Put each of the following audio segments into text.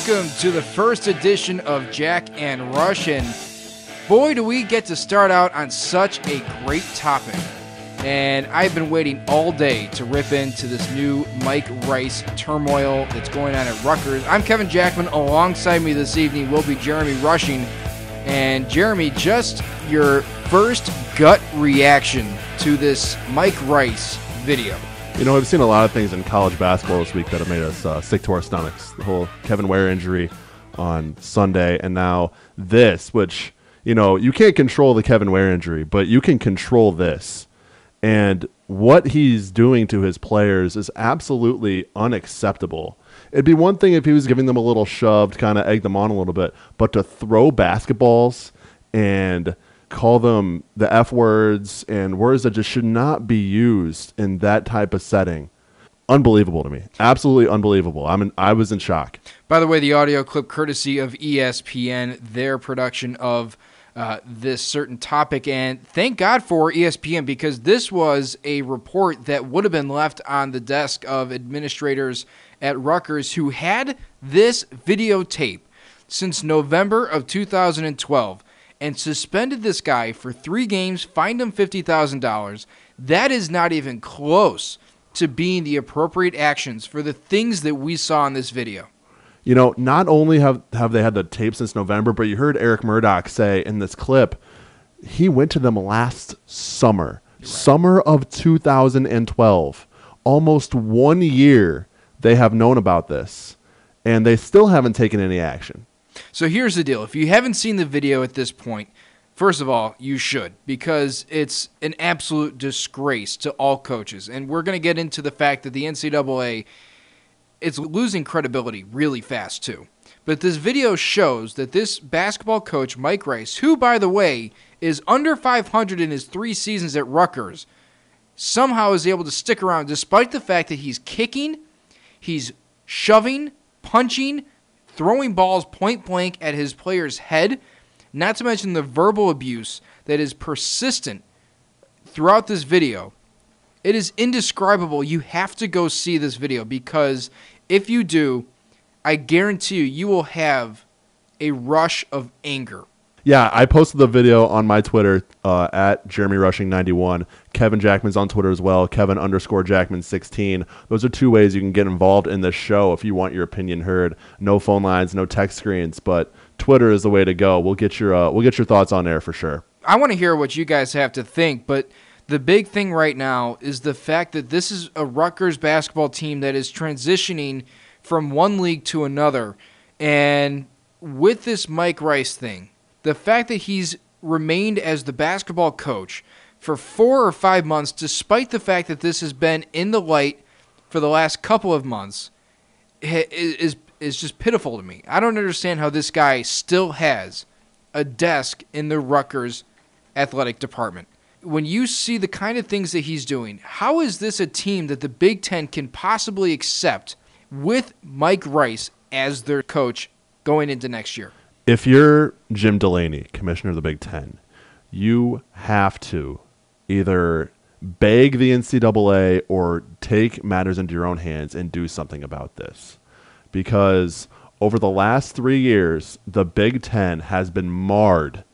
welcome to the first edition of Jack and Rush, and boy, do we get to start out on such a great topic. And I've been waiting all day to rip into this new Mike Rice turmoil that's going on at Rutgers. I'm Kevin Jackman. Alongside me this evening will be Jeremy Rushing. And Jeremy, just your first gut reaction to this Mike Rice video. You know, I've seen a lot of things in college basketball this week that have made us sick to our stomachs. The whole Kevin Ware injury on Sunday, and now this, which, you know, you can't control the Kevin Ware injury, but you can control this. And what he's doing to his players is absolutely unacceptable. It'd be one thing if he was giving them a little shove to kind of egg them on a little bit, but to throw basketballs and call them the F words and words that just should not be used in that type of setting. Unbelievable to me. Absolutely unbelievable. I was in shock. By the way, the audio clip courtesy of ESPN, their production of this certain topic. And thank God for ESPN, because this was a report that would have been left on the desk of administrators at Rutgers who had this videotape since November of 2012. And suspended this guy for 3 games, fined him $50,000. That is not even close to being the appropriate actions for the things that we saw in this video. You know, not only have they had the tape since November, but you heard Eric Murdoch say in this clip, he went to them last summer, summer of 2012. Almost 1 year they have known about this, and they still haven't taken any action. So here's the deal. If you haven't seen the video at this point, first of all, you should, because it's an absolute disgrace to all coaches. And we're going to get into the fact that the NCAA is losing credibility really fast, too. But this video shows that this basketball coach, Mike Rice, who, by the way, is under 500 in his 3 seasons at Rutgers, somehow is able to stick around despite the fact that he's kicking, he's shoving, punching, throwing balls point blank at his player's head, not to mention the verbal abuse that is persistent throughout this video. It is indescribable. You have to go see this video, because if you do, I guarantee you will have a rush of anger. Yeah, I posted the video on my Twitter at JeremyRushing91. Kevin Jackman's on Twitter as well, Kevin_Jackman16. Those are 2 ways you can get involved in this show if you want your opinion heard. No phone lines, no text screens, but Twitter is the way to go. We'll get your thoughts on there for sure. I want to hear what you guys have to think, but the big thing right now is the fact that this is a Rutgers basketball team that is transitioning from one league to another. And with this Mike Rice thing, the fact that he's remained as the basketball coach for 4 or 5 months, despite the fact that this has been in the light for the last couple of months, is just pitiful to me. I don't understand how this guy still has a desk in the Rutgers athletic department. When you see the kind of things that he's doing, how is this a team that the Big Ten can possibly accept with Mike Rice as their coach going into next year? If you're Jim Delaney, commissioner of the Big Ten, you have to either beg the NCAA or take matters into your own hands and do something about this. Because over the last 3 years, the Big Ten has been marred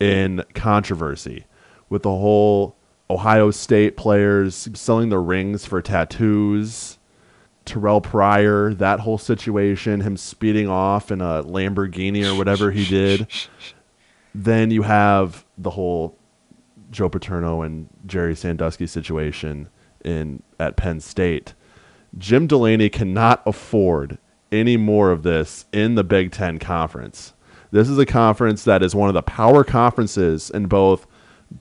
in controversy with the whole Ohio State players selling their rings for tattoos, Terrell Pryor, that whole situation, him speeding off in a Lamborghini or whatever he did. Then you have the whole Joe Paterno and Jerry Sandusky situation at Penn State. Jim Delaney cannot afford any more of this in the Big Ten Conference. This is a conference that is one of the power conferences in both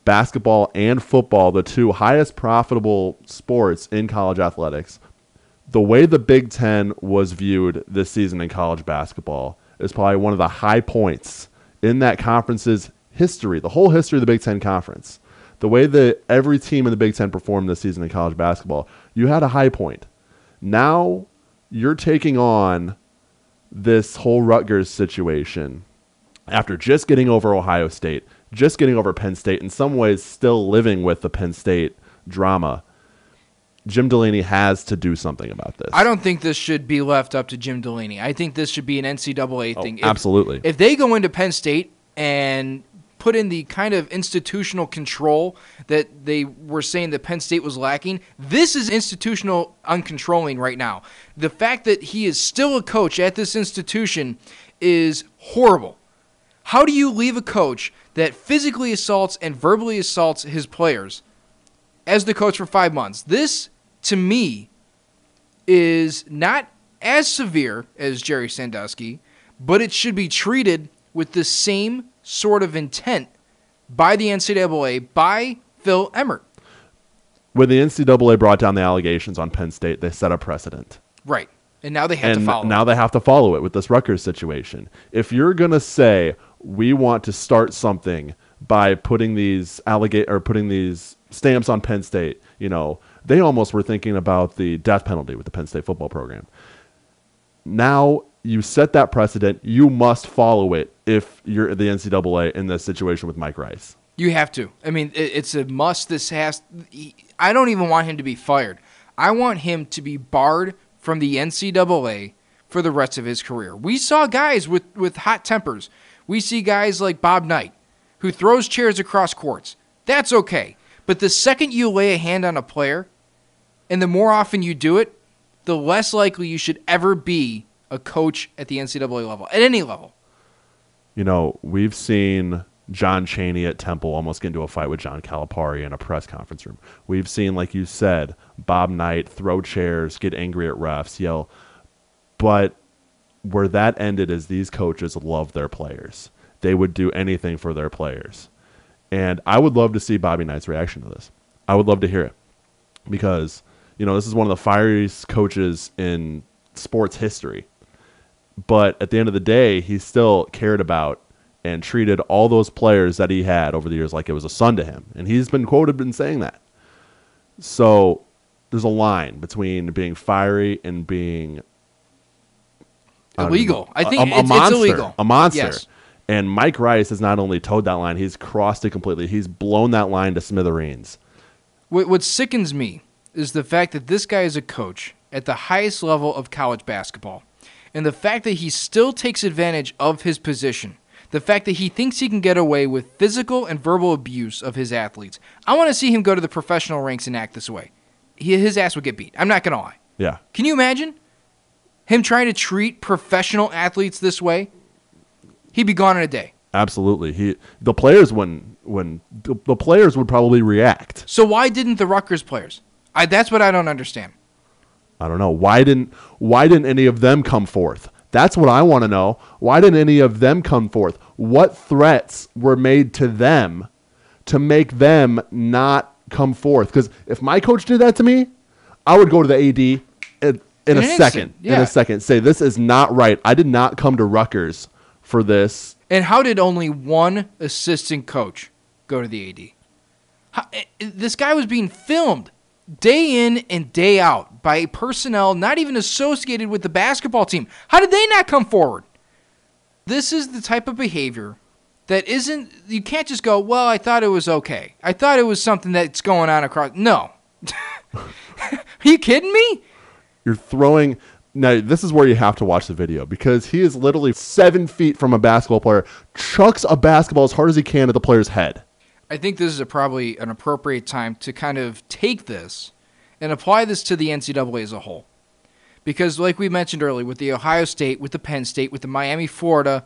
basketball and football, the 2 highest profitable sports in college athletics. The way the Big Ten was viewed this season in college basketball is probably one of the high points in that conference's history, the whole history of the Big Ten Conference. The way that every team in the Big Ten performed this season in college basketball, you had a high point. Now you're taking on this whole Rutgers situation after just getting over Ohio State, just getting over Penn State, in some ways still living with the Penn State drama. Jim Delaney has to do something about this. I don't think this should be left up to Jim Delaney. I think this should be an NCAA thing. Absolutely. If they go into Penn State and put in the kind of institutional control that they were saying that Penn State was lacking, this is institutional uncontrolling right now. The fact that he is still a coach at this institution is horrible. How do you leave a coach that physically assaults and verbally assaults his players as the coach for 5 months? This, to me, is not as severe as Jerry Sandusky, but it should be treated with the same sort of intent by the NCAA, by Phil Emmert. When the NCAA brought down the allegations on Penn State, they set a precedent. Right. And now they have to follow it. Now they have to follow it with this Rutgers situation. If you're going to say, we want to start something by putting these putting these stamps on Penn State, they almost were thinking about the death penalty with the Penn State football program. Now you set that precedent. You must follow it if you're the NCAA in this situation with Mike Rice. You have to. I mean, it's a must. I don't even want him to be fired. I want him to be barred from the NCAA for the rest of his career. We saw guys with hot tempers. We see guys like Bob Knight, who throws chairs across courts. That's okay. But the second you lay a hand on a player, and the more often you do it, the less likely you should ever be a coach at the NCAA level, at any level. We've seen John Chaney at Temple almost get into a fight with John Calipari in a press conference room. We've seen, like you said, Bob Knight throw chairs, get angry at refs, yell. But where that ended is these coaches love their players. They would do anything for their players. And I would love to see Bobby Knight's reaction to this. I would love to hear it. Because, this is one of the fieriest coaches in sports history. But at the end of the day, he still cared about and treated all those players that he had over the years like it was a son to him. And he's been quoted in saying that. So there's a line between being fiery and being illegal. I think it's illegal. A monster. Yes. And Mike Rice has not only towed that line, he's crossed it completely. He's blown that line to smithereens. What sickens me is the fact that this guy is a coach at the highest level of college basketball. And the fact that he still takes advantage of his position. The fact that he thinks he can get away with physical and verbal abuse of his athletes. I want to see him go to the professional ranks and act this way. His ass would get beat. I'm not going to lie. Yeah. Can you imagine him trying to treat professional athletes this way? He'd be gone in a day. Absolutely. The players the players would probably react. So why didn't the Rutgers players? That's what I don't understand. I don't know. Why didn't any of them come forth? That's what I want to know. Why didn't any of them come forth? What threats were made to them to make them not come forth? Because if my coach did that to me, I would go to the AD in a second. Yeah. In a second. Say, this is not right. I did not come to Rutgers for this. And how did only one assistant coach go to the AD? This guy was being filmed day in and day out by personnel not even associated with the basketball team. How did they not come forward? This is the type of behavior that isn't, you can't just go, well, I thought it was okay. I thought it was something that's going on across. No. Are you kidding me? You're throwing. Now, this is where you have to watch the video because he is literally 7 feet from a basketball player, chucks a basketball as hard as he can at the player's head. I think this is probably an appropriate time to kind of take this and apply this to the NCAA as a whole. Because like we mentioned earlier, with the Ohio State, with the Penn State, with the Miami, Florida,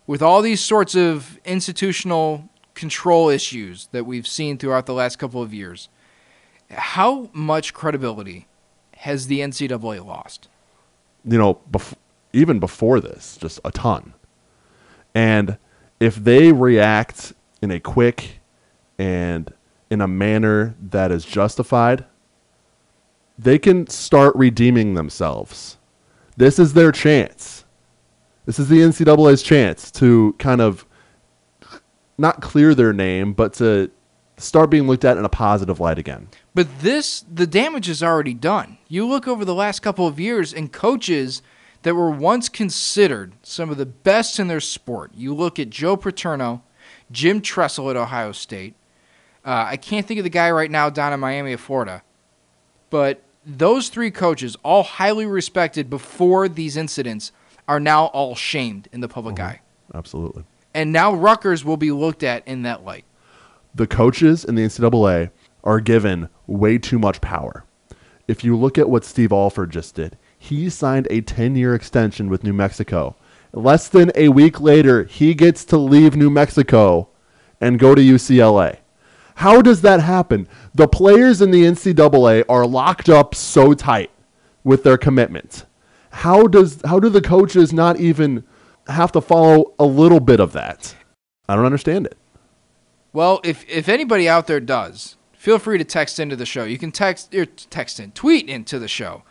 with all these sorts of institutional control issues that we've seen throughout the last couple of years, how much credibility has the NCAA lost? Even before this, just a ton. And if they react in a quick and in a manner that is justified, they can start redeeming themselves. This is their chance. This is the NCAA's chance to kind of not clear their name, but to start being looked at in a positive light again. But the damage is already done. You look over the last couple of years and coaches that were once considered some of the best in their sport. You look at Joe Paterno, Jim Tressel at Ohio State. I can't think of the guy right now down in Miami of Florida. but those three coaches, all highly respected before these incidents, are now all shamed in the public eye. Absolutely. And now Rutgers will be looked at in that light. The coaches in the NCAA are given way too much power. If you look at what Steve Alford just did, he signed a 10-year extension with New Mexico. Less than a week later, he gets to leave New Mexico and go to UCLA. How does that happen? The players in the NCAA are locked up so tight with their commitment. How do the coaches not even have to follow a little bit of that? I don't understand it. Well, if anybody out there does, feel free to text into the show. You can tweet into the show.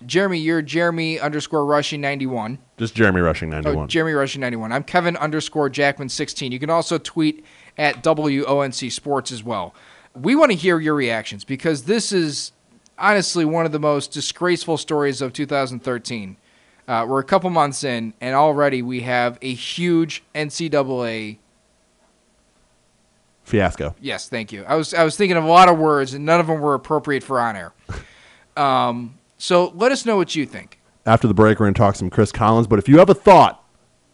Jeremy, you're Jeremy_Rushing91. Just Jeremy Rushing 91. Oh, Jeremy Rushing 91. I'm Kevin_Jackman16. You can also tweet at WONC Sports as well. We want to hear your reactions because this is honestly one of the most disgraceful stories of 2013. We're a couple months in, and already we have a huge NCAA fiasco. Yes, thank you. I was thinking of a lot of words, and none of them were appropriate for on air. So let us know what you think. After the break, we're going to talk some Chris Collins. But if you have a thought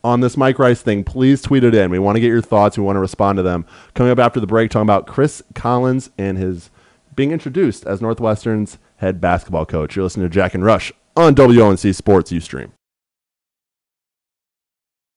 on this Mike Rice thing, please tweet it in. We want to get your thoughts. We want to respond to them. Coming up after the break, talking about Chris Collins and his being introduced as Northwestern's head basketball coach. You're listening to Jack and Rush on WONC Sports UStream.